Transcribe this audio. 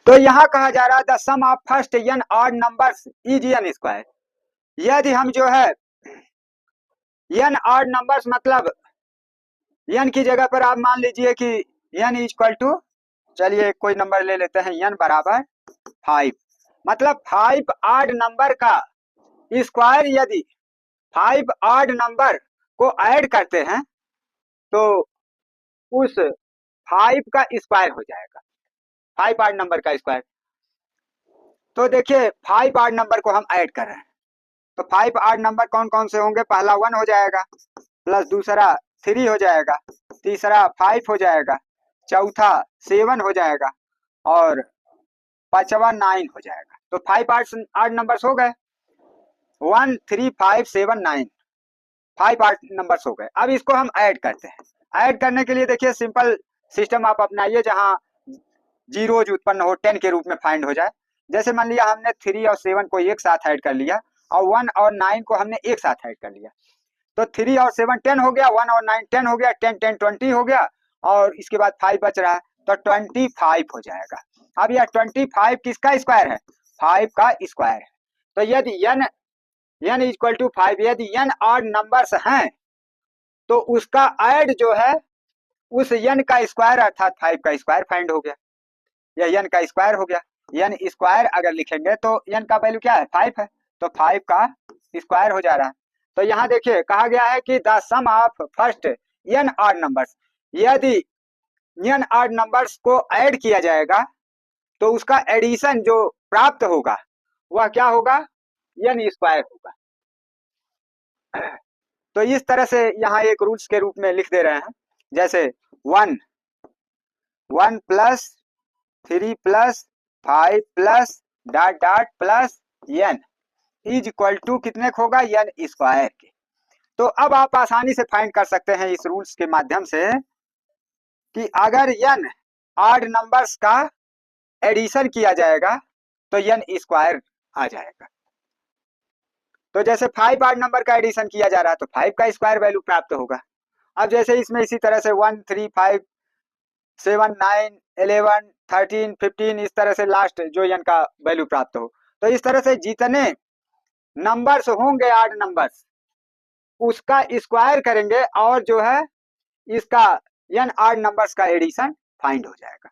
तो यहाँ कहा जा रहा है the sum of first n odd numbers is n square. यदि हम जो है n ऑड नंबर्स मतलब n की जगह पर आप मान लीजिए कि n इक्वल टू, चलिए कोई नंबर ले लेते हैं, n बराबर 5, मतलब 5 ऑड नंबर का स्क्वायर, यदि 5 ऑड नंबर को ऐड करते हैं तो उस 5 का स्क्वायर हो जाएगा, 5 ऑड नंबर का स्क्वायर। तो देखिए 5 ऑड नंबर को हम ऐड कर रहे हैं, तो 5 ऑड नंबर कौन कौन से होंगे? पहला 1 हो जाएगा, प्लस दूसरा 3 हो जाएगा, तीसरा 5 हो जाएगा, चौथा 7 हो जाएगा और पांचवा 9 हो जाएगा। तो 5 ऑड नंबर्स हो गए, 1 3 5 7 9, 5 ऑड नंबर्स हो गए। अब इसको हम ऐड करते हैं। ऐड करने के लिए देखिए सिंपल सिस्टम आप अपनाइए जहां जीरोज उत्पन्न हो 10 के रूप में फाइंड हो जाए। जैसे मान लिया हमने 3 और 7 को एक साथ ऐड कर लिया और 1 और 9 को हमने एक साथ ऐड कर लिया, तो 3 और 7 10 हो गया, 1 और 9 10 हो गया, 10 10 20 हो गया और इसके बाद 5 बच रहा है तो 25 हो जाएगा। अब यह 25 किसका स्क्वायर है? 5 का स्क्वायर है। तो यदि n इक्वल टू 5, यदि n ऑड नंबर्स हैं तो उसका ऐड जो है उस n का स्क्वायर अर्थात 5 का स्क्वायर फाइंड हो गया, यह n का स्क्वायर हो गया। n स्क्वायर अगर लिखेंगे तो n का वैल्यू क्या है? 5 है, तो 5 का स्क्वायर हो जा रहा है। तो यहाँ देखिए कहा गया है कि the sum of first n odd numbers, यदि n ऑड नंबर्स को ऐड किया जाएगा तो उसका एडिशन जो प्राप्त होगा वह क्या होगा? n स्क्वायर होगा। तो इस तरह से यहाँ एक रूल्स के रूप में लिख दे रहे हैं, जैसे 1 plus 3 plus 5 plus dot dot plus n is equal to कितने को होगा? n स्क्वायर के। तो अब आप आसानी से फाइंड कर सकते हैं इस रूल्स के माध्यम से कि अगर n ऑड नंबर्स का एडिशन किया जाएगा तो n स्क्वायर आ जाएगा। तो जैसे 5 ऑड नंबर का एडिशन किया जा रहा है तो 5 का स्क्वायर वैल्यू प्राप्त होगा। अब जैसे इसमें इसी तरह से 1 3 5 7 9 11 13 15 इस तरह से लास्ट जो n का वैल्यू प्राप्त हो, तो इस तरह से जितने नंबर्स होंगे ऑड नंबर्स उसका स्क्वायर करेंगे और जो है इसका n ऑड नंबर्स का एडिशन फाइंड हो जाएगा।